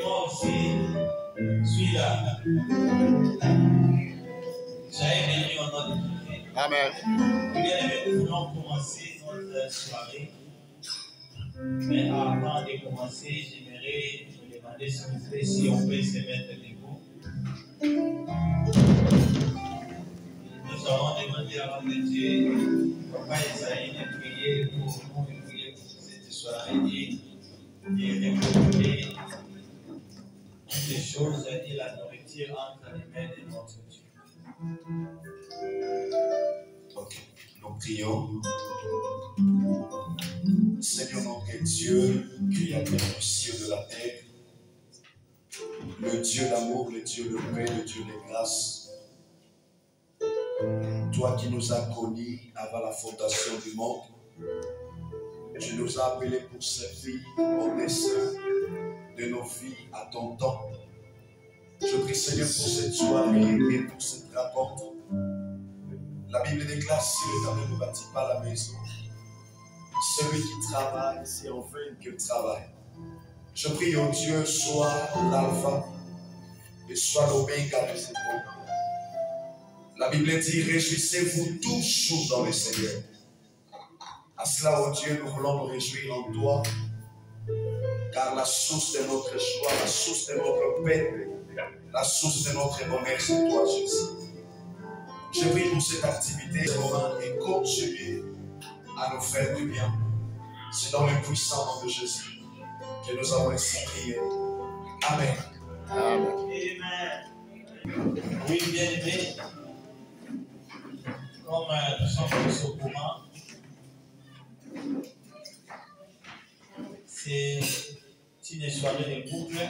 Moi aussi, suis là. J'avais béni au nom de Jésus. Amen. Bien aimé, nous voulons commencer notre soirée. Mais avant de commencer, j'aimerais vous demander s'il vous plaît si on peut se mettre debout. Nous allons demander avant que Dieu, Papa Esaïe, de prier pour nous, de prier pour cette soirée et de récolter toutes les choses et la nourriture entre les mains de notre Dieu. Ok, nous prions. Seigneur notre Dieu, créateur du ciel et de la terre, le Dieu d'amour, le Dieu de paix, le Dieu de grâce, toi qui nous as connus avant la fondation du monde, tu nous as appelés pour servir au dessein de nos vies à ton temps. Je prie Seigneur pour cette soirée et pour cette rencontre. La Bible déclare, si l'Éternel ne bâtit pas la maison, celui qui travaille, c'est en vain qu'il travaille. Je prie, oh Dieu, sois l'alpha et sois l'oméga de cette monde. La Bible dit, réjouissez-vous toujours dans le Seigneur. À cela, oh Dieu, nous voulons nous réjouir en toi, car la source de notre joie, la source de notre paix, la source de notre bonheur, c'est toi, Jésus. Je prie pour cette activité et continue à nous faire du bien. C'est dans le puissant nom de Jésus que nous avons ainsi prié. Amen. Amen. Amen. Oui, bien aimé. Comme nous sommes tous au courant, c'est une soirée de couple,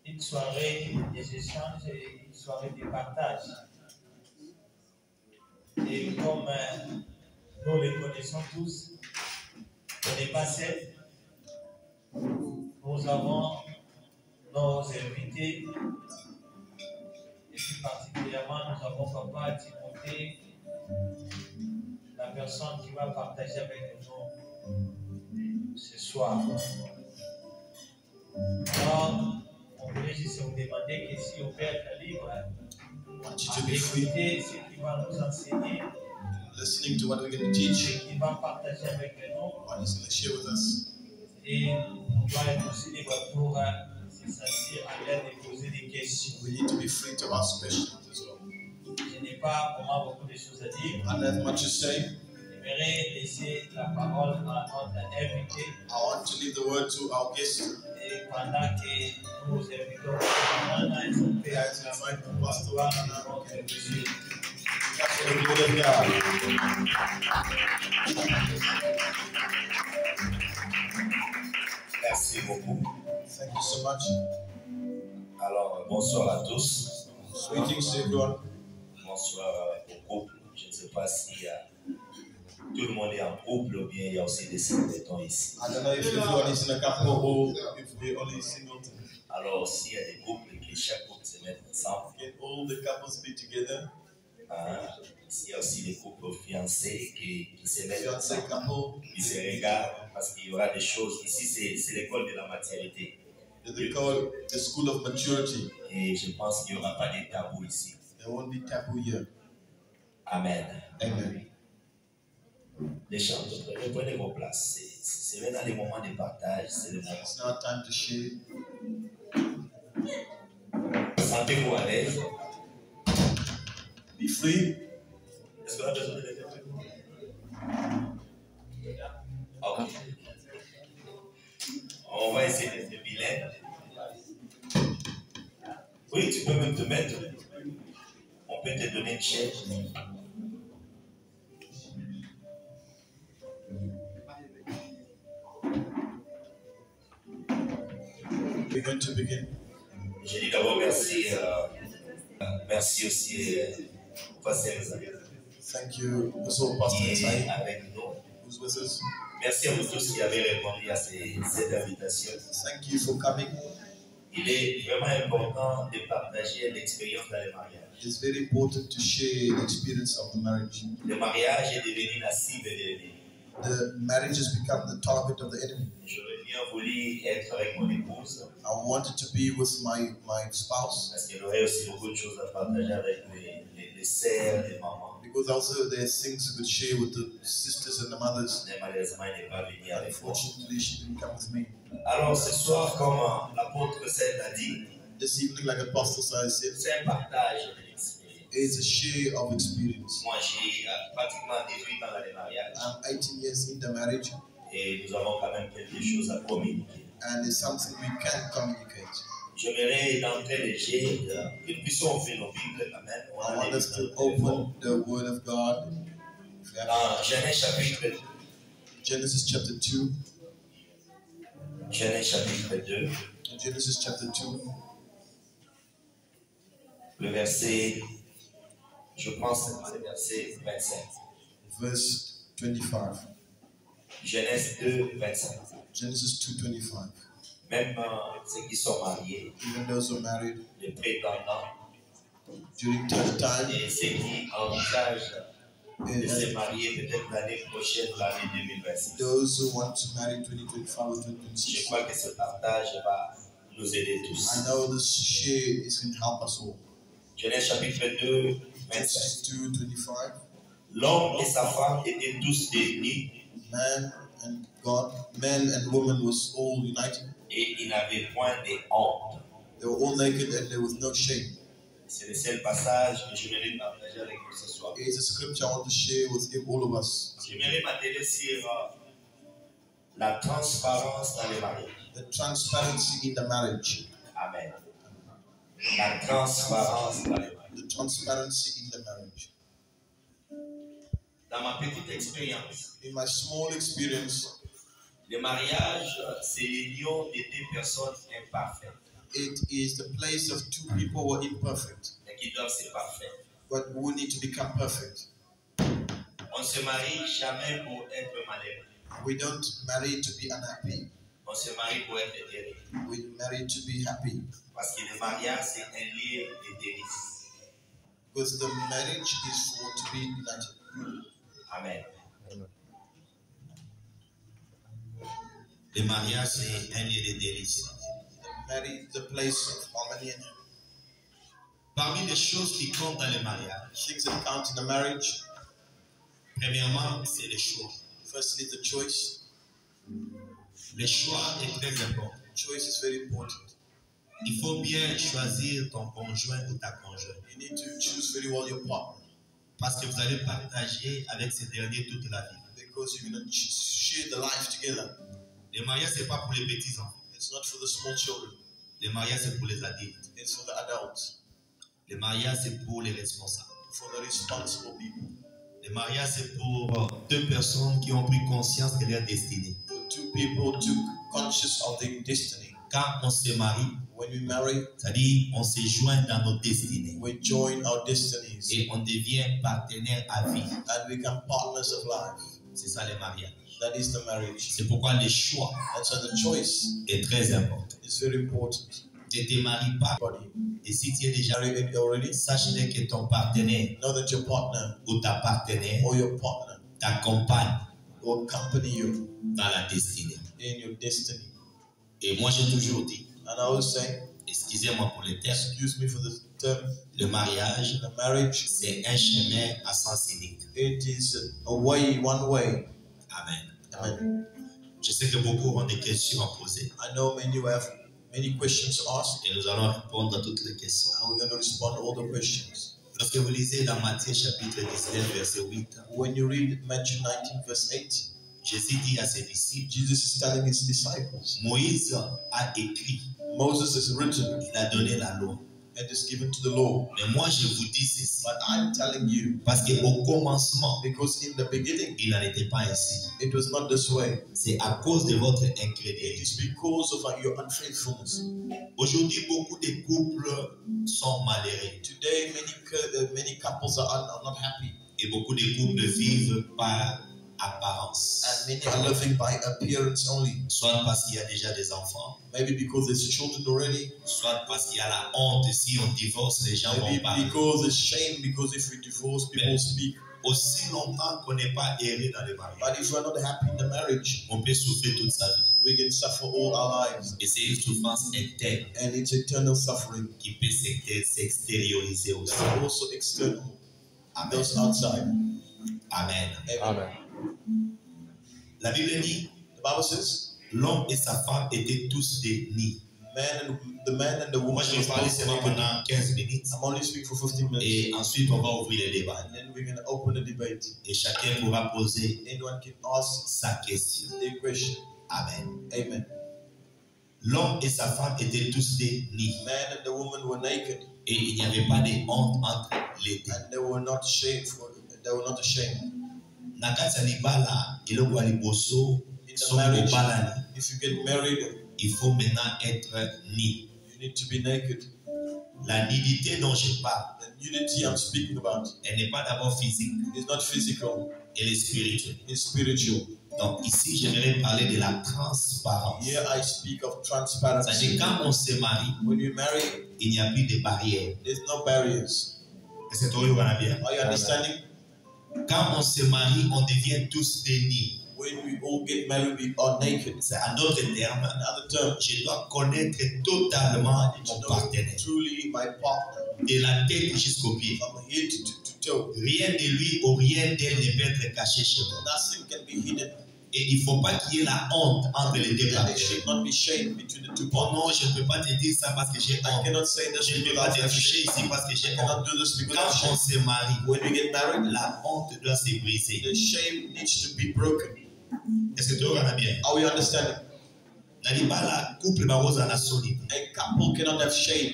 une soirée des échanges et une soirée de partage. Et comme nous les connaissons tous, on n'est pas seul. Nous avons nos invités, et plus particulièrement, nous avons Papa Timothée, la personne qui va partager avec nous ce soir. Alors, on voulait juste vous demander que si on peut être libre, écouter ce qu'il va nous enseigner, listening to what we're going to teach, ce qu'il va partager avec nous, what he's going to share with us. Et on doit être aussi libre pour se sentir à l'aise de poser des questions. We need to be free to ask questions as well. Je n'ai pas vraiment beaucoup de choses à dire. I don't have much to say. J'aimerais laisser la parole à notre invité. I want to leave the word to our guest. Et pendant que nous invitons Anna et son père, Pastor à notre monsieur. That's the word of God. Merci beaucoup. Thank you so much. Alors, bonsoir à tous. Greetings to everyone. Bonsoir au couple. Je ne sais pas si tout le monde est en couple ou bien il y a aussi des singletons ici. I don't know if everyone is in a couple or if we're only singleton. Alors, s'il y a des couples, que chaque couple se mette ensemble. Can all the couples be together? S'il y a aussi des couples fiancés qui se mettent Fiancé ensemble, couple. qui se regardent, parce qu'il y aura des choses. Ici, c'est l'école de la maturité. They call it the school of maturity. Et je pense qu'il n'y aura pas de tabou ici. There won't be taboo here. Amen. Amen. Les chants, prenez vos places. C'est dans les moments de partage. C'est le moment. It's now time to share. Sentez-vous à l'aise. be free. Est-ce qu'on a besoin de l'interprète? Ok. On va essayer d'être bilingue. Oui, tu peux même te mettre. On peut te donner une chaise. We're going to begin. Je dis d'abord merci. Merci aussi, Pasteur Esaïe, Thank you, also Pastor qui est Esaïe, avec nous. who's with us. Merci à vous tous qui avez répondu à cette invitation. Thank you for coming. Il est vraiment important de partager l'expérience dans le mariage. It's very important to share the experience of the marriage. Le mariage est devenu la cible de l'ennemi. The marriage has become the target of the enemy. J'aurais bien voulu être avec mon épouse I wanted to be with my spouse parce qu'elle aurait aussi beaucoup de choses à partager avec les sœurs, les mamans. because also there's things we could share with the sisters and the mothers. Mais malheureusement, elle n'est pas venue avec moi. Unfortunately, she didn't come with me. Alors ce soir, comme l'apôtre Saint a dit, This evening, like Apostle Size said, c'est un partage de l'expérience. it's a share of experience. Moi, j'ai pratiquement 18 ans dans le mariage I'm 18 years in the marriage, et nous avons quand même quelque chose à communiquer. and it's something we can communicate. J'aimerais d'entrée léger que nous puissions ouvrir nos Bibles quand même. On I a want des us to Bibles open the Word of God. dans Genèse chapitre 2. Genesis chapter 2. Genèse chapitre 2, Genesis chapter 2. le verset, je pense que c'est le verset 25. Verse 25. Genèse 2, 25. Genesis 2:25. Même ceux qui sont mariés, Even those who are married les prétendants during that time, et ceux qui envisagent de se and marier peut-être l'année prochaine ou l'année 2026. those who want to marry 2025 or Je 2026. crois que ce partage va nous aider tous. I know this share is going to help us all. Genèse chapitre 2, 25. Genesis 2:25. L'homme et sa femme étaient tous réunis Man and woman was all united. et ils n'avaient point de honte. They were all naked and there was no shame. C'est le seul passage que j'aimerais partager avec vous ce soir. It's a scripture I want to share with all of us. J'aimerais m'atteler sur la transparence dans les mariages. The transparency in the marriage. Amen. La transparence dans les mariages. The transparency in the marriage. Dans ma petite expérience, In my small experience, le mariage, c'est l'union de deux personnes imparfaites, it is the place of two people who are imperfect, mais qui doivent se parfaire. but who need to become perfect. On ne se marie jamais pour être malheureux. We don't marry to be unhappy. On se marie pour être heureux. We marry to be happy. Parce que le mariage, c'est un lieu de délices. Because the marriage is for to be united. Amen. Le mariage, c'est un lieu de délices. Marry the place of harmony and Parmi les choses qui comptent dans le mariage, things that count in a marriage. premièrement, c'est le choix. Firstly, the choice. Le choix est très important. Choice is very important. Il faut bien choisir ton conjoint ou ta conjointe. You need to choose very well your partner Parce que vous allez partager avec ce dernier toute la vie. because you're going to share the life together. Le mariage, ce n'est pas pour les petits enfants. It's not for the small children. Le mariage, c'est pour les adultes. It's for the adults, Le mariage, c'est pour les responsables. for the responsible people. Le mariage, c'est pour deux personnes qui ont pris conscience de leur destinée. For two people took conscious of their destiny. Quand on se marie, When we marry, c'est-à-dire on se joint dans nos destinées we join our destinies et on devient partenaire à vie. and become partners of life. C'est ça le mariage. That is the marriage. C'est pourquoi le choix And so the choice est très important. is very important. Ne te marie pas. Body. Et si tu es déjà Married already, sache que ton partenaire know that your partner ou ta partenaire or your partner t'accompagne will accompany you dans la destinée. in your destiny. Et moi, j'ai toujours dit, And I always say, excusez-moi pour le terme, excuse me for the term, le mariage, the marriage, c'est un chemin à sens unique. it is a way, one way. Amen. Amen. Je sais que beaucoup ont des questions à poser I know many will have many questions asked, et nous allons répondre à toutes les questions. and we're going to respond to all the questions. Lorsque vous lisez dans Matthieu chapitre 19 verset 8, when you read Matthew 19 verse 8, Jésus dit à ses disciples, Jesus is telling his disciples, Moïse a écrit, Moses has written il a donné la loi. and is given to the law. Mais moi je vous dis ceci, But I'm telling you, parce qu'au commencement, because in the beginning, il n'en était pas ainsi. it was not this way. C'est à cause de votre It incrédulité. is because of your unfaithfulness. Aujourd'hui, beaucoup de couples sont malheureux Today, many couples are not happy. et beaucoup de couples vivent par apparence. And many are living by appearance only. Soit parce qu'il y a déjà des enfants, Maybe because there's children already. soit parce qu'il y a la honte. Si on divorce, les gens vont Maybe parler. because there's shame, because if we divorce, people speak. Aussi longtemps qu'on n'est pas heureux dans le mariage, But if we're not happy in the marriage, on peut souffrir toute sa vie. we can suffer all our lives. Et c'est une souffrance interne And it's eternal suffering. qui peut s'extérioriser aussi. That's also external. Amen. Those outside. Amen. Amen. La Bible dit, The Bible says, l'homme et sa femme étaient tous des nids. the man and the woman. Moi, je vais parler seulement pendant 15 minutes. I'm only speaking for 15 minutes. Et ensuite, on va ouvrir le débat. And then we're going to open the debate. Et chacun pourra poser Anyone can ask sa question. their question. Amen. Amen. L'homme et sa femme étaient tous des nids. The man and the woman were naked, Et il n'y avait pas de honte entre les deux. and they were not ashamed. Nakati ya libala, iloko ya liboso, In the soki marriage, obalani, if you get married, il faut maintenant être nu. you need to be naked. La nudité dont je parle, The nudity I'm speaking about elle n'est pas d'abord physique, is not physical, elle est spirituelle. it's spiritual. Donc ici, j'aimerais parler de la transparence. Here I speak of C'est-à-dire transparency. quand on se marie, When you marry, il n'y a plus de barrières. there's no barriers. Est-ce que tu vois bien? Are you understanding? Quand on se marie, on devient tous des nus. When we all get married, we are naked. C'est en d'autres termes, In other terms, je dois connaître totalement I need mon to partenaire, know truly my partner, de la tête jusqu'aux pieds. from head to toe. Rien de lui ou rien d'elle ne peut être caché chez moi. Nothing can be hidden, Et il ne faut pas qu'il y ait la honte entre les deux and there partenaires. should not be shame between the two Oh non, partners. je ne peux pas te dire ça parce que j'ai I honte. cannot say this Je ne peux because pas I te have toucher shame. ici parce que I j'ai honte. cannot do this because I Quand have on shame. se marie, When we get married, la honte doit se briser. the shame needs to be broken. Est-ce que tu vois bien? Are we understanding? La couple bazala solide. A couple cannot have shame.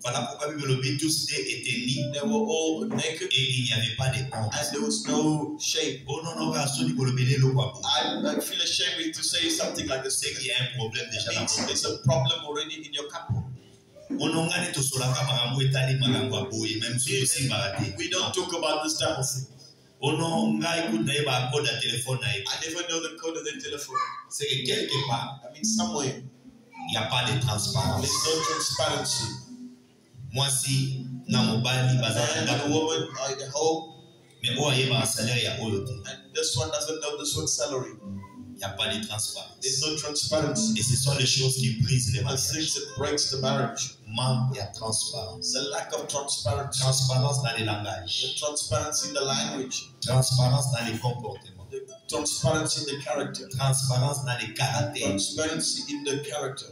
Voilà pourquoi la Bible dit tous étaient nus They were all naked, et il n'y avait pas de honte. and there was no shame. Oh non, non, solide pour le béné le quoi. I feel ashamed to say something like this. C'est qu'il y a un problème déjà dans le It's a problem already in your couple. onongane to solaka makambo etali makambo aboye même si aussi barate. We don't talk about this type of thing. Ono ngai kuta eba code ya téléphone na ye. I never know the code of the telephone. C'est que quelque part I mean, somewhere il n'y a pas de transparence. there's no transparency. Moi si na mobali Man bazala and a ndako woman are in the home, mais oyo ayeba salaire ya oyo te. and this one doesn't know this one's salary. Il n'y a pas de transparence. There's no transparency. Et ce sont les choses qui brisent les The mariages. things that breaks the marriage. Manque de transparence. The lack of transparency. Transparence dans les The langages. transparency in the language. Transparence dans les comportements. The transparency in the character. Transparence dans les caractères. Transparency in the character.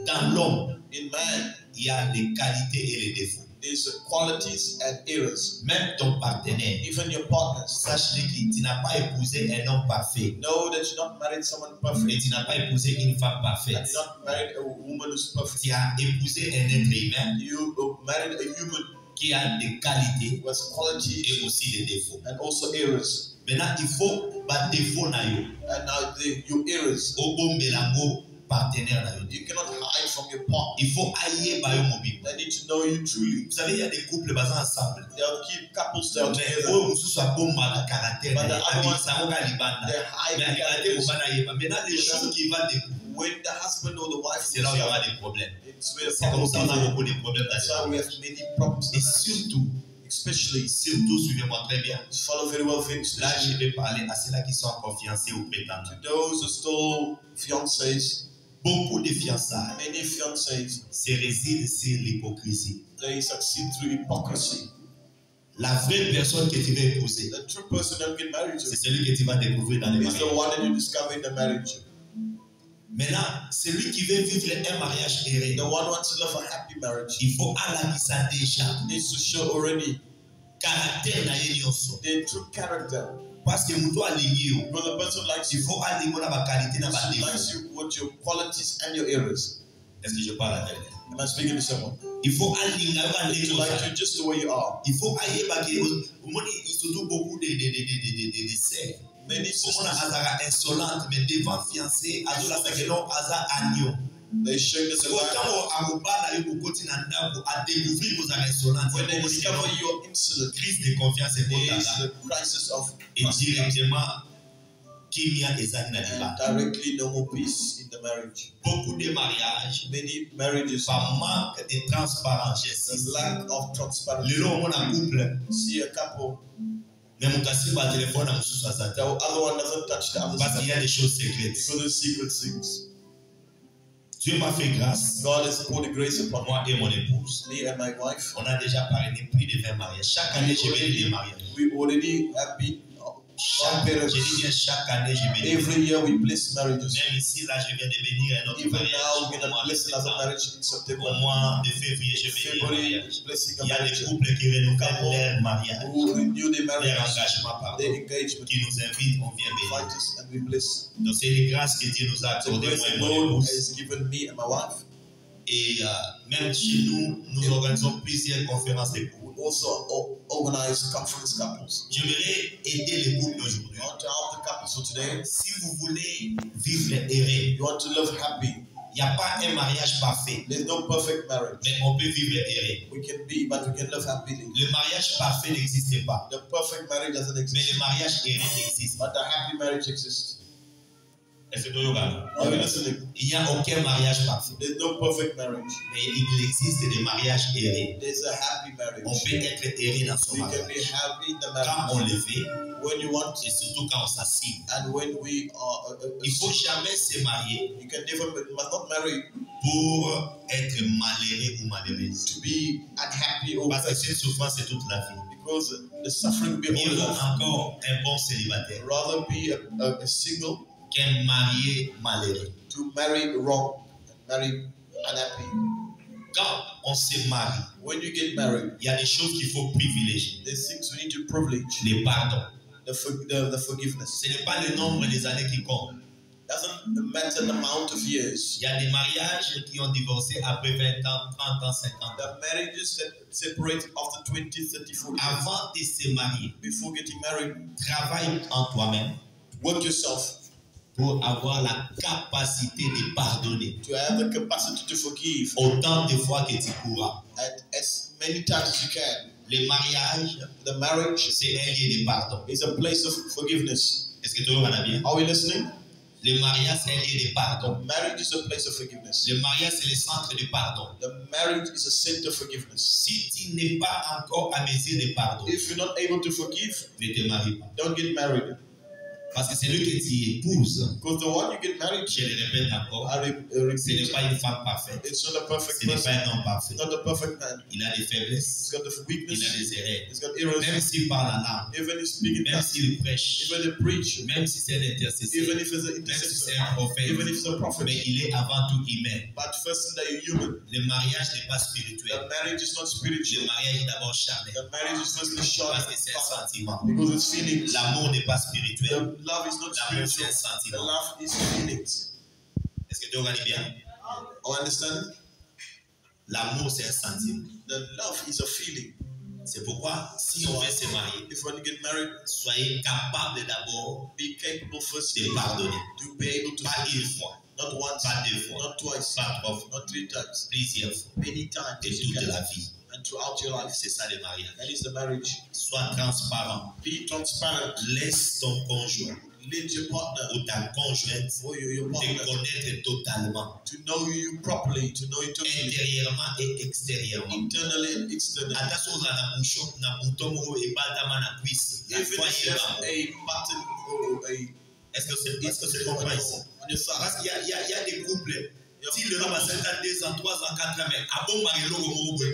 Dans l'homme, In man, il y a les qualités et les défauts. there's qualities and errors. Même ton partenaire, Even your partners. sache que tu n'as pas épousé un homme parfait. Know that you're not married someone Et perfect. tu n'as pas épousé une femme And parfaite. you're not married a woman who's perfect. Tu as épousé un être humain You married a human qui a des qualités who has qualities et aussi des défauts. and also errors. Maintenant, il faut pas défaut na yo. And now your errors, Obombelango partenaire na yo. you cannot hide from your partner. Il faut haïr ba yo mobile. They need to know you truly. Vous savez, il y a des couples basés ensemble. They'll keep couples there Mais together. oyo mosusu abomba na caractère na ye. Abimisango ka libanda. They hide Mais the à caractère characters. kobana yeba. Maintenant, les choses qui vont découvrir, When the husband or the wife c'est là où il y aura des problèmes. it's where C'est comme ça qu'on a problems beaucoup de problèmes That's dans why we have many problems. Et surtout, Especially, suivez-moi très bien. follow very well things. Là, je vais parler à ceux-là qui sont encore fiancés ou prétendants. To those who still fiancés, Beaucoup de fiançailles many fiancés, se résident sur l'hypocrisie. they succeed through hypocrisy. La vraie personne que tu vas épouser, The true person that you get married c'est to celui que tu vas découvrir dans le is mariage. the one that you discover in the marriage. Maintenant, celui qui veut vivre un mariage heureux, The one who wants to live a happy marriage il faut alakisa déjà needs to show already caractère na ye nyonso. Their true character. Parce que muto alingi yo. Because the person likes Il you. faut alingo na ba qualité na ba She défaut. likes you with your qualities and your errors. Est-ce que je parle à quelqu'un? Am I speaking to someone? Il faut aligner To like you just the way you are. il faut aller parce que surtout beaucoup de sœurs. Many On sisters, a insolente mais devant fiancé à tout la seconde asa agneau. they shake the Quand on a eu beaucoup à découvrir vos insolentes. when they discover your insolent, Crise de confiance et there is the crisis of et directement qu'il y a des années là. directly no more peace in the marriage. Beaucoup de mariages Many marriages, par manque de transparence. the lack of transparency. Le long on a couple See a couple, mais mon casse par téléphone à sous the other one doesn't touch the other parce qu'il y a des choses secrètes. because of secret things. Dieu m'a fait grâce, God has poured the grace upon moi et mon épouse. me and my wife. On a déjà parrainé plus de 20 mariages. Chaque année, je bénis des mariages. We already have been Je dis bien chaque année, je bénis. every year we bless marriages. Même ici, là, je viens de bénir un autre Even mariage. now we're gonna bless another marriage in September. Au mois de février, je bénis un February mariage. blessing a Il y a des marriage. couples qui renouvellent leur mariage, Who renew their leur marriage, engagement, pardon, their engagement, qui nous invitent, on vient bénir. invite us and we bless. Donc, c'est les grâces que Dieu nous a The accordées, grace moi et the mon Lord épouse. has given me and my wife. Et même chez nous, nous organisons plusieurs conférences de couples. We also organize conference couples. J'aimerais aider les couples d'aujourd'hui. You want to help the couples for today? Si vous voulez vivre heureux, You want to live happy? il n'y a pas un mariage parfait, There's no perfect marriage. mais on peut vivre heureux. We can be, but we can live happily. Le mariage parfait n'existe pas, The perfect marriage doesn't mais exist, le mariage heureux existe. but the happy marriage exists. Est-ce que tu regardes? Are you listening? Il n'y a aucun mariage parfait, There's no perfect marriage. mais il existe des mariages heureux. There's a happy marriage. On peut être heureux dans son We can mariage be happy in the quand on marriage le veut when you want et surtout quand on s'assied. and when we are. Il ne faut jamais se marier You can never, must not marry pour être malheureux ou malheureuse. to be unhappy or Parce que cette souffrance, c'est toute la vie. because the suffering be Mieux all vaut life. encore un bon célibataire Rather be a single qu'un marié malheureux. to marry wrong, marry unhappy. Quand on se marie, When you get married, il y a des choses qu'il faut privilégier. there's things we need to privilege. Les pardons. The forgiveness. Ce n'est pas le nombre des années qui compte. Doesn't matter the amount of years. Il y a des mariages qui ont divorcé après 20 ans, 30 ans, 50 ans. The marriages that separate after 20, 30, 40 years. Avant de se marier, Before getting married, travaille en toi-même work yourself pour avoir la capacité de pardonner to have the capacity to forgive autant de fois que tu pourras. as many times as you can. Le mariage, The marriage c'est un lieu de pardon. is a place of forgiveness. Est-ce que tout le monde va bien? Are we listening? Le mariage, c'est un lieu de The pardon. marriage is a place of forgiveness. Le mariage, c'est le centre de pardon. The marriage is a center of forgiveness. Si tu n'es pas encore à mesure de pardon, If you're not able to forgive, ne te marie pas. don't get married. Parce que celui que tu épouses, Because the one you get married je to, le répète encore, I ce n'est repeat, pas une femme parfaite. it's not a perfect Ce n'est person. pas un homme parfait. It's not a perfect man. Il a des It's faiblesses, got the il a weakness. des erreurs. It's got errors. Même s'il parle en langue, Even if speaking même tongues, s'il prêche, even the preach, même si c'est un intercesseur, even if it's an même si c'est intercessor, un prophète, even if it's a prophet. mais il est avant tout humain. But first that you're human. Le mariage n'est pas spirituel. The marriage is not Le spiritual. mariage est d'abord charnel. The marriage is firstly Parce short que c'est un sentiment. because it's feelings. L'amour n'est pas The spirituel. love is not L'amour, c'est spiritual. un The sentiment. love is feelings. Est-ce que tu organises bien? Oh, understand? L'amour, c'est un sentiment. The love is a feeling. C'est pourquoi, si on veut se marier, If when you get married, soyez capable d'abord be capable first de pardonner. to be able to Pas une forgive. fois, Not once, pas deux fois, not twice, pas trois fois, not 3 times, plusieurs fois, many times et as you toute can, la vie. and throughout your life. C'est ça le mariage. That is the marriage. Sois transparent. Be transparent. Laisse ton conjoint Let your partner ou ta conjointe or your te partner connaître totalement, to know you properly, to know you totally, intérieurement et extérieurement. internally and externally. Ata soza na bouchon na bouton ou ebatama na cuisse. La Even foi if y you est have là. a button or a Est-ce que c'est on comprend ici? your side, Parce qu'il y a des couples. Si le homme a 5 ans, 2 ans, 3 ans, 4 ans, mais à bon mari, l'homme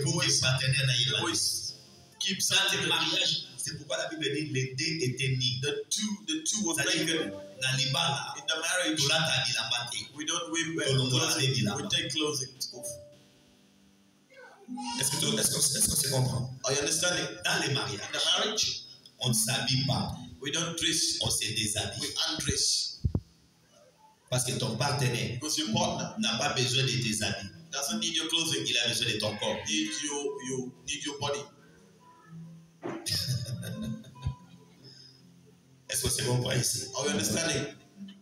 pour qu'il partenaire na yéba. always keep Dans le mariage, c'est pourquoi la Bible dit les deux étaient nés. the two were C'est-à-dire naked. que dans les bas In the marriage, là, là, il a battu. we don't wear Tolongo la clothing. baby là. We take clothing off. Est-ce que tu comprends? Are you understanding? Dans les mariages, In the marriage, on ne s'habille pas, we don't dress, on se déshabille. we undress. Parce que ton partenaire Because your partner n'a pas besoin de tes habits. doesn't need your clothing, Il a besoin de ton corps. he need your body. Est-ce que c'est bon pour ici? Are you understanding?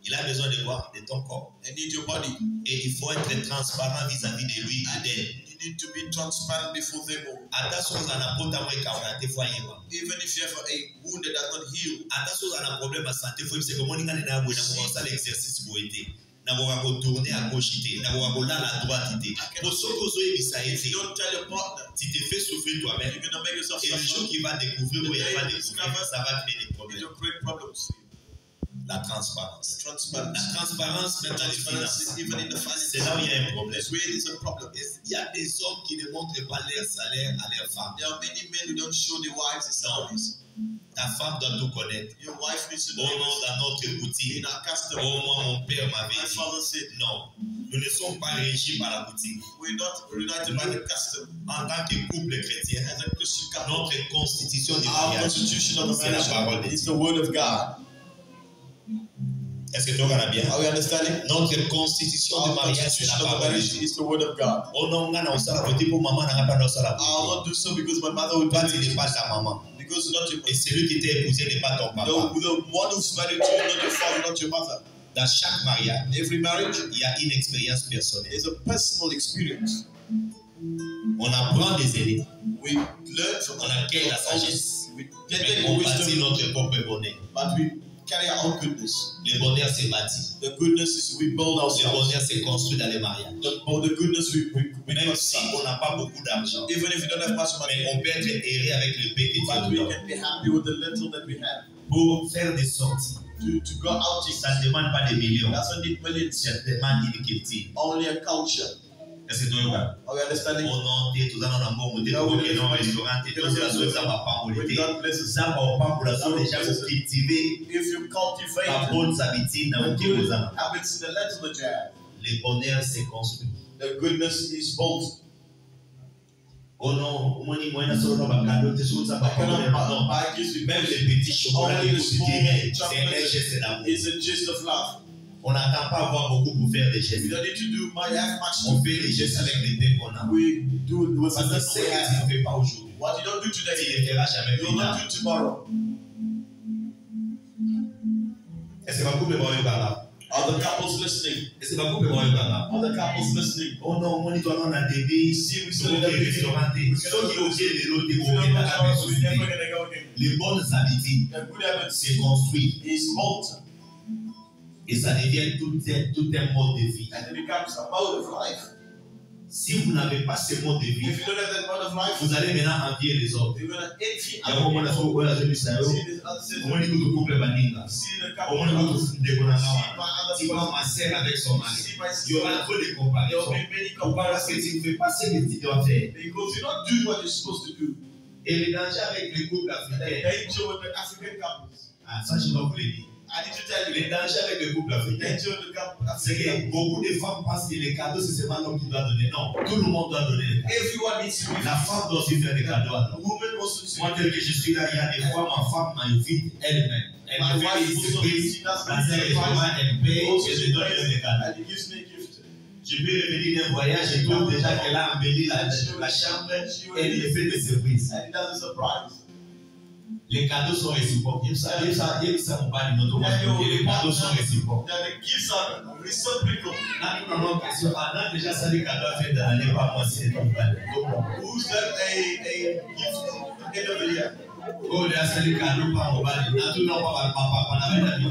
Il a besoin de quoi? De ton corps. I need your body. Et il faut être transparent vis-à-vis de lui et d'elle. You need to be transparent before them all. Attention à la peau d'amour et quand des fois il va. Even if you have a wound that does not heal, Attention à la problème de santé, faut c'est comment on a commencé à l'exercice pour aider. N'a pas tourner à gauche, n'a pas là à droite. Pour ceux qui ont if you don't tell your partner, tu te fais souffrir toi-même. you're gonna make yourself Et le jour suffer. qu'il va découvrir ou il va découvrir, ça va créer des problèmes. It'll create problems. La transparence. Transparency. La transparence, même dans les finances. Transparency, even in the finances. C'est là où il y a un problème. It's where there's a problem. Il y a des hommes qui ne montrent pas leur salaire à leurs femmes. There are many men who don't show their wives their salaries. Ta femme doit tout connaître. Your wife needs to Oh know. non, dans notre boutique. In our custom, Oh, moi, mon père m'avait my dit. father said, Non, nous ne sommes pas régis par la boutique. we're not united by the custom. En tant que couple chrétien, As a Christian couple, notre constitution du our mariage, constitution of the c'est la parole de marriage is Dieu. the word of God. Est-ce que tu regardes bien? Are we understanding? Notre constitution du Our mariage, c'est constitution la of the parole de marriage Dieu. is the word of God. Oh non, on a la boutique pour maman, on n'a pas dans la I'll boutique. not do so because my mother would do Toi, tu n'es it. pas ta maman. Because you're not your Et celui qui t'a épousé n'est pas ton papa. the one who's married to you, not your father, not your mother. Dans chaque mariage, In every marriage, il y a une expérience personnelle. there's a personal experience. On apprend des aînés. We learn from On acquiert la sagesse. We Mais take on the bâtit wisdom, notre propre bonheur. but we carry our own goodness. Le bonheur s'est bâti. The goodness is we build Le ourselves. bonheur s'est construit dans les mariages. The goodness we Même not si see. on n'a pas beaucoup d'argent, Even if you don't have much mais money, on peut être erré avec le peu que but Dieu we nous donne. can be happy with the little that we have. Pour faire des sorties, To go out, ça ne demande pas des millions. doesn't need millions, Ça demande une culture. only a culture. Est-ce que tu vois? Are we understanding? Oh non, tu es tout dans un bon modèle. No, Ok, we- non, restaurant, tu es dans la zone, ça va pas en When été. God blesses, Ça va pas pour la zone, déjà, pour cultiver if you ta cultivate bonne habitude dans le the good Kébouzan. habits in the little that you have, Le bonheur s'est construit. the goodness is built. Oh non, moi, ni moi, na solo na bakando, tu sais, ça va pas non. Buy gifts with Même les petits chocolats Only que the vous small direz, c'est chocolate un geste d'amour. is a gist of love. On n'attend pas avoir beaucoup pour faire des We gestes. don't need to do much, have much. On fait les gestes avec les thèmes qu'on a. We do it with the Parce que little c'est we que have. tu ne fais pas aujourd'hui. What you don't do Tu today, ne le feras jamais you plus will not tard. do tomorrow. Est-ce que ma couple va par là? Are the couples listening? Est-ce que ma couple va par là? Are the couples listening? Oh non, moi, on a des bébés. See, we Ceux still in qui the beginning. restaurant, ceux qui ont fait les lots, If you don't watch out, we're never gonna go again. les bonnes habitudes, The good habits c'est construit. is built, Et ça devient tout un mode de vie. and it becomes a mode of life. Si vous n'avez pas ce mode de vie, If you don't have that mode of life, vous allez maintenant envier les autres. you're gonna envy Il y a un moment other où people. on a vu ça. See this other Au citizen. moins, il couple baninga. See the Au couple. moins, il See couple de Bonanga. my other Tu vois people. ma sœur avec son mari. See my Il y aura sister. trop de There will comparaisons. be many Pourquoi? Parce que comparisons tu ne fais pas ce que tu dois faire. because you don't do what you're supposed to do. Et le danger avec les couples The africains, danger with the African couples. ah, ça je dois vous le dire. I need to tell you, Le danger avec les couples the africains, danger with the couple. c'est que beaucoup de femmes pensent que les cadeaux, c'est seulement l'homme qui doit donner. Non, tout le monde doit donner les cadeaux. Everyone needs to be. La femme doit aussi faire des cadeaux à l'homme. Women also to Moi, tel que je suis là, il y a des fois, ma femme m'invite elle-même. Elle My me fait wife des also surprises. she does Dans un restaurant, elle paye et je donne elle des cadeaux. and it gives me a gift. Je peux revenir d'un voyage et trouve déjà qu'elle a embelli la chambre et elle me fait des surprises. And it does a surprise. Les cadeaux sont réciproques. Il y a ça, mon père, notre monde. Et les cadeaux sont réciproques. That the gifts are reciprocal. Dans une question, on a déjà ça, les cadeaux à faire dans l'année, pas moi, c'est ton père. Who's got a gift at the end of the year? Oh, il y a ça, les cadeaux, pas mon père. Dans tout le monde, pas papa, on avait la vie.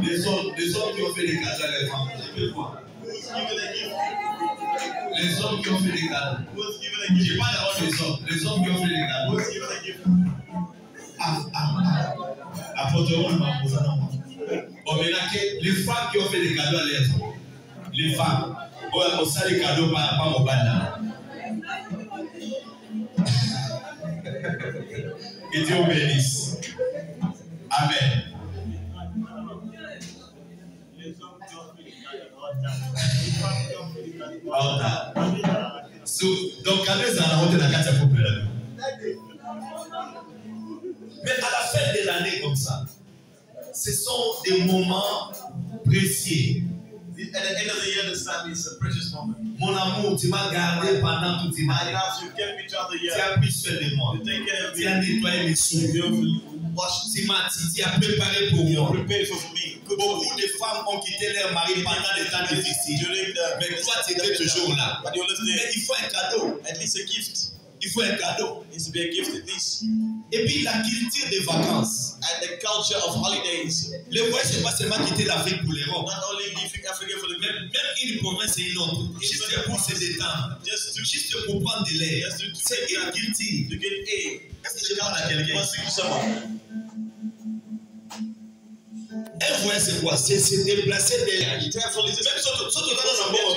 Les hommes qui ont fait les cadeaux à les femmes, je peux voir. Who's given a gift? Les hommes qui ont fait les cadeaux. Who's given a Je gift? parle d'abord des hommes. Les hommes qui ont fait les cadeaux. Who's given a gift? Apporteront le mambosa dans moi. Bon, maintenant, les femmes qui ont fait des cadeaux à leurs hommes. Les femmes. On ça les cadeaux pas au bas. Que Dieu vous bénisse. Amen. So, Donc, quand ils ont la carte, c'est pour pleurer. Mais à la fin de l'année comme ça, ce sont des moments précieux. At the end of the year, the Sunday is a precious moment. Mon amour, tu m'as gardé pendant toute My l'année. love, you kept me throughout the Tu year. as pris soin de moi. You take care of Tu as me. nettoyé mes souliers. Wash Tu as préparé pour you. moi. Prepare for me. Good for Beaucoup me. de femmes ont quitté leur mari pendant des temps difficiles. During the Mais toi, tu étais toujours là. But you're listening. Mais il faut un cadeau. At least a gift. Il faut un cadeau. It needs to be a gift at least. Et puis la culture des vacances. And the culture of holidays. Le voyage, c'est pas seulement quitter l'Afrique pour l'Europe. Not only leaving Africa for the Même une province et une autre. Juste pour se détendre. Juste pour prendre de l'air. C'est une culture. to get a. Est-ce que je parle à quelqu'un? Must be someone. Un voyage, c'est quoi? C'est se déplacer des. Careful is Même surtout dans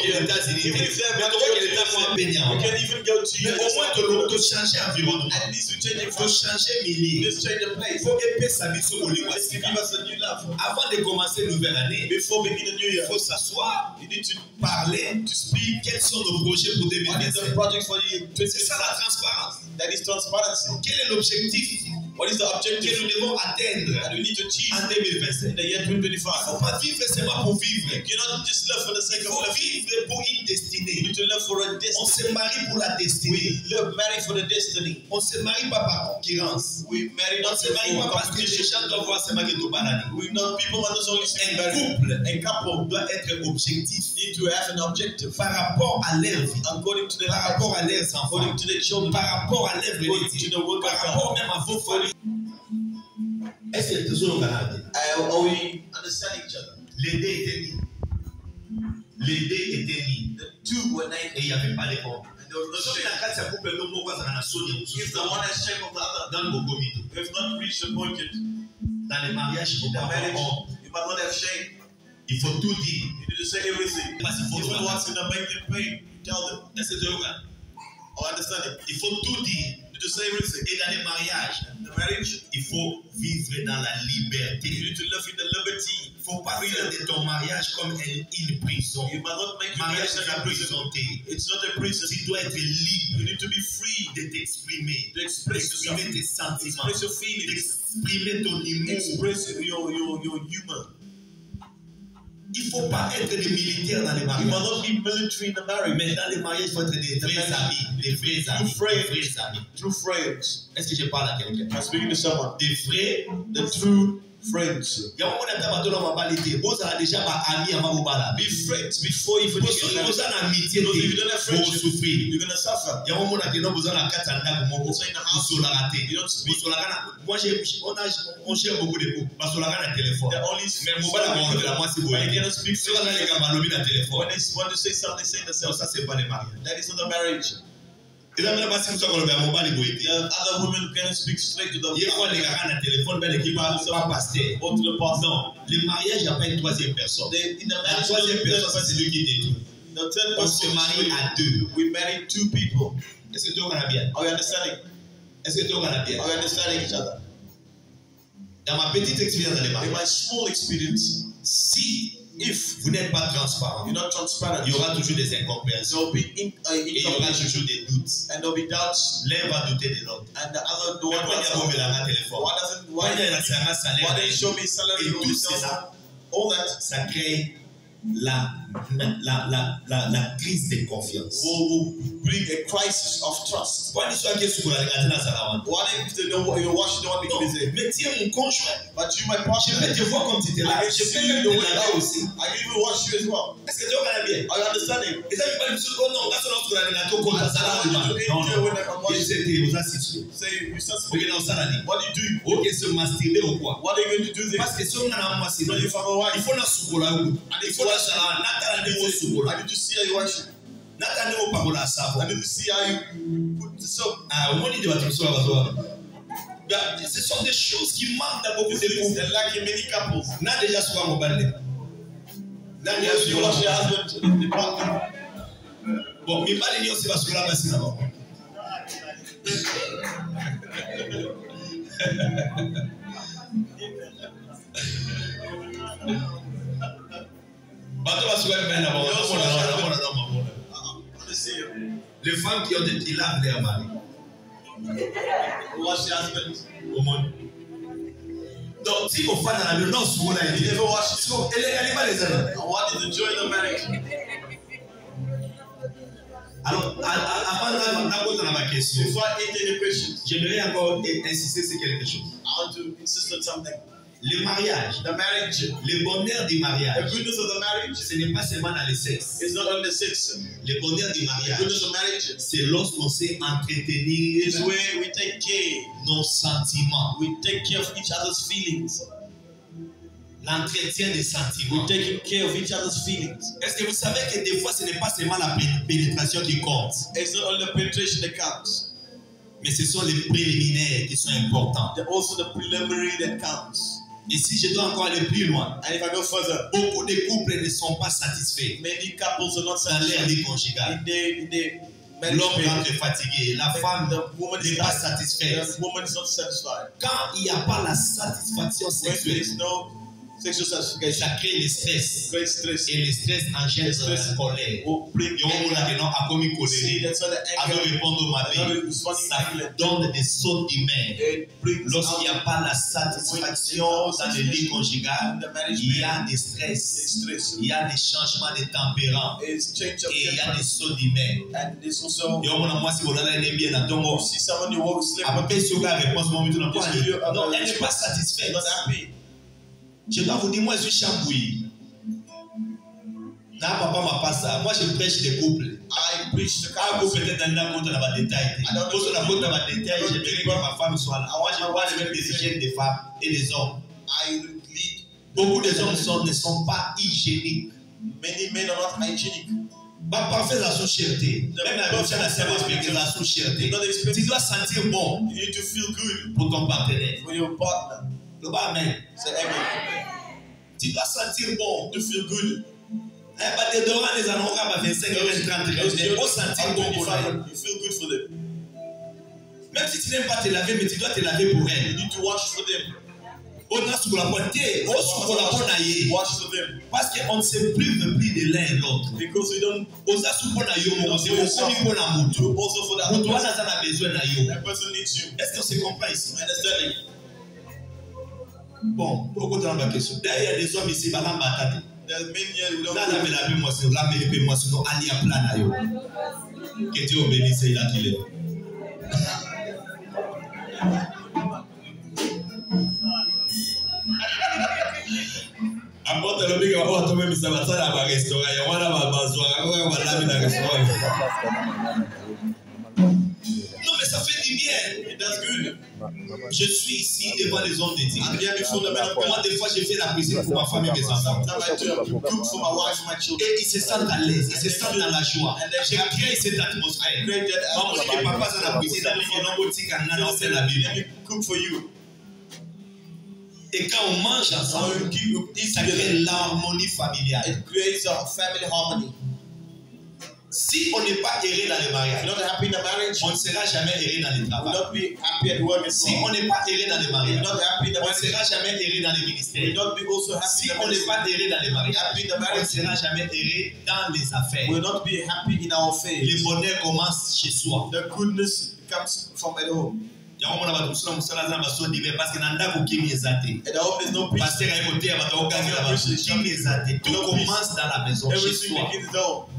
les États-Unis. Even if they're Mais tu vois que l'État moins baignant. you can even go to Mais au moins, de changer environnement. at least we change it De from changer milieu. just change the Il place. faut épaisser sa vie sur le Let's give us a new love. Avant de commencer une nouvelle année, Before beginning the new il year, faut s'asseoir, you need to parler, to speak. quels sont nos projets pour What is the 2025. project for you? C'est ça la transparence. That is transparency. Quel est l'objectif What is the que objective nous devons atteindre that we need to achieve en 2025? in the year Il ne 2025? faut pas vivre seulement pour vivre. You not just live for the sake Il of faut living. vivre pour une You destinée. need to live for a On destiny. se marie pour la destinée. Live married for the destiny. On ne se marie pas par concurrence. We marry On ne not se marie pas for parce que les competition. gens doivent voir se marier au paradis. We know people are not only saying Un married. couple A couple doit être objectif need to have an objective par rapport à leur vie, according to their par lives, rapport à leurs enfants, according to their children, par rapport à l'œuvre according de Dieu, to the work par of rapport God. même à vos familles. Est-ce que toujours au Canada? Are we understanding each other? Les deux étaient mis. Les deux étaient mis. The two were Et naked. il n'y avait pas de compte. And there was no Sauf que shame. la carte, c'est pour que l'homme voit ça dans la zone de If the one has shame of the other, dans le Bogomito. we have not reached the point yet. Dans les mariages, il faut The pas marriage, avoir honte. you must not have shame. Il faut tout dire. You need to say everything. Parce qu'il faut Even tout what's in the bank in pain, tell them. Est-ce que tu vois? Oh, understand it. Il faut tout dire. You need to say everything. Et dans les mariages, The marriage, il faut vivre dans la you liberté. need to live in the liberty. Il ne faut pas faire de ton mariage comme une prison. You must not make your Mariage, marriage c'est like la a prison. prisonnière. It's not a prison. Tu dois être libre You need to be free de t'exprimer, to express yourself. d'exprimer tes sentiments, Express your feelings. d'exprimer ton humour. Express your humor. Il ne faut pas être des militaires dans les You must mariages. not be military in the marriage. Mais dans les mariages, il faut être des vrais amis. Des vrais amis. Des vrais amis. True friends. Est-ce que je parle à quelqu'un? I'm speaking to someone. Des vrais. The true friends. Il y a un moment où on a mobilité. Vous avez déjà un ami avant vous parler. Be friends before you Pour finish ceux your qui marriage. ont une amitié, Because if you don't have vous friendship, souffrez. you're gonna suffer. Il y a un moment où on a besoin de 4 ans pour Also in the house, vous rater. you don't speak. Moi, on gère beaucoup de coups. Parce qu'on a un téléphone. They're only Mais on va la voir, moi, c'est beau. But they cannot speak Si on a les gamins, lobby dans le téléphone. When they want to say something, they say Non, themselves. ça, c'est pas les mariages. That is not a marriage. Et là, même si vous avez un mobile, There are other women who cannot speak straight to il y a the quoi les gars dans le téléphone, ben l'équipe va pas passer. or to the pastor. Non, le mariage, il n'y a pas une troisième personne. In the La marriage, troisième personne, ça, c'est lui qui détruit. the third On se person marie is à deux. we married two people. Est-ce que tu vois bien? Are we understanding? Est-ce que tu vois bien? Are we understanding each other? Dans ma petite expérience dans les In mariages, my small experience, si vous n'êtes pas transparent, you're not transparent. il y aura toujours des incompréhensions There'll be et il y aura incomprehension, toujours des doutes. and there'll be doubts, L'un va douter de l'autre. and the other the Mais one quand il y a un doesn't. dans le téléphone, Why doesn't quand il y a un why salaire, they show me salary et on tout the cell cela, phone? All that ça crée la crise de confiance. will bring a crisis of trust. Kwa niswa ke sukula ngati na salawan. What if they don't you're watching the one Non, because they mais tu es mon conjoint. but you my Je partner? peux te voir comme tu étais là. I Je can peux see même the te way laver out. aussi. I can even watch you as well. Est-ce que tu vois bien? Are you understanding? Et ça, je parle de oh non, that's not sukula ngati ko I ça là. want you to Non, enter when non. I'm watching. C'était aux assises. Say you start Parce speaking. que dans ça là dit. What do you do? OK, se masturber ou quoi? What are you going to do there? Parce que si on a un masturber, So if I'm a wife, il faut na sukula ou. Il faut na sala, nata na I de sukula. need to see how you wash it. Nata ne opakola sabo. I need to see how you put the soap. Ah, on dit de battre sur la bazoa. Ce sont des choses qui manquent dans beaucoup de couples. They're like in many couples. N'a déjà souvent mon balai. N'a déjà You souvent wash your husband in the bathroom. bon, mais pas les liens, c'est parce que là, c'est d'abord. Bateau va se faire bien d'abord. I want to see you. Les femmes qui lavent leur mari. Wash your husband. Au monde. Donc, si vos femmes dans la non, souvent, elle dit, elle est pas les hommes. What is the joy of the marriage? Alors, avant d'entrer dans ma question, Before I enter the questions, j'aimerais encore insister sur quelque chose. I want to insist on something. Le mariage, The marriage, le bonheur du the mariage, goodness of the marriage ce n'est pas seulement dans le sexe. is not only sex. Le bonheur du The mariage, goodness of marriage c'est lorsqu'on sait entretenir is where we take care. nos sentiments, We take care of each other's feelings. l'entretien des We're sentiments. taking care of each other's feelings. Est-ce que vous savez que des fois, ce n'est pas seulement la pénétration qui compte, It's not only the penetration that counts. mais ce sont les préliminaires qui sont importants. There's also the preliminary that counts. Et si je dois encore aller plus loin, And if I go further, beaucoup de couples ne sont pas satisfaits many couples are not dans leur satisfied vie conjugale. in their L'homme marriage. rentre fatigué, la femme The woman n'est is pas not, satisfaite. the woman is not satisfied. Quand il n'y a pas la satisfaction When there sexuelle, is no sexual satisfaction, ça crée le stress. great stress Et le stress engendre la colère. will bring Et on a anger. que non, à commis See, colère. that's why the À anger, répondre au matin, ça donne des sautes d'humain. it brings Lorsqu'il n'y out a pas la satisfaction dans le lit conjugal, the marriage il y a bed. des stress, It's stress. il y a des changements de tempérament It's change of et il y a des temperament. sauts d'humain. And it's also, Et on a moi si vous l'avez bien dans ton see someone you walk sleep with, après sur la réponse, mon métier, non, Yes, elle n'est pas satisfaite. not happy. Je dois vous dire, moi je suis chambouillé. Na papa m'a pas ça. Moi je prêche des couples. I preach the Ah, vous gospel. peut-être dans la compte dans la détail. Pour la compte dans la détail, j'aimerais que ma femme soit là. Moi je vois les mêmes hygiènes des femmes et des hommes. I lead. Beaucoup des hommes ne sont pas hygiéniques. Many men are not hygienic. Pas parfait la sous-cherté. Même la personne a servi expliquer la sous-cherté. Tu dois sentir bon You need to feel good pour ton partenaire. for your partner. Le bas, amen. Say amen. Tu dois sentir bon. To feel good. Eh, bah, tes dorants, les anneaux, 25, 30, il faut sentir bon pour elle. You feel good for them. Même si tu n'aimes pas te laver, mais tu dois te laver pour You elle. need to wash for them. On a sur la pointe, on sur la pointe aïe. Wash for them. Parce qu'on ne se prive plus de l'un et l'autre. Because we don't On a sur la yo, on se prive pour la moto. also for that Pour toi, person. on a besoin de la yo. That person needs you. Est-ce qu'on se comprend ici? Understanding. Bon, au côté de la question. D'ailleurs, il y a des hommes ici, balam batate. There's many here who don't Là, la la moi sur la mais moi sur ali à plan na yo. Que Dieu bénisse il a qu'il est. Apporte le biga wa to même ça va ça la restaurant ya wana ba bazwa wa ba la na restaurant. Non mais ça fait du bien. It does good. Je suis ici devant les hommes de Dieu. I'm here before the men of Moi God. des fois je fais la cuisine pour ma famille et mes enfants. Sometimes I do cook for my wife and my children. Et ils se sentent à l'aise, ils se sentent dans la joie. Je crée cette atmosphère. Great that Maman dit que papa dans la cuisine, il y a un petit canard dans la Bible. Let me cook for you. Et quand on mange ensemble, ça crée l'harmonie familiale. It creates a family harmony. Si on n'est pas heureux dans le If mariage, you're not happy in the marriage, on ne sera jamais heureux dans le you will travail. not be happy at work as Si well. on n'est pas heureux dans le If you're mariage, not happy in the on ne marriage, sera jamais heureux dans le you will ministère. not be also happy Si in the on n'est marriage. pas heureux dans le mariage, Happy in the on ne marriage, sera jamais heureux dans les affaires. we will not be happy in our Le affairs. bonheur commence chez soi. The goodness comes from at home. yango mona bato mosusu mosala aza na basondi me parce que na ndako kimi eza te. At home there's no peace. Pasteur aye koteya bato akogangela bato kimi eza te. Tout commence dans la maison chez Everything soi. begins at home.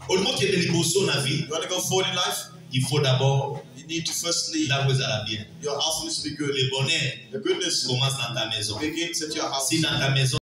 Olingo okende liboso na vie, You want to go forward in life? il faut d'abord You need to firstly, ndako ezala bien. your house needs to be good. Le bonheur The goodness commence dans ta maison. begins at your house. Si dans ta maison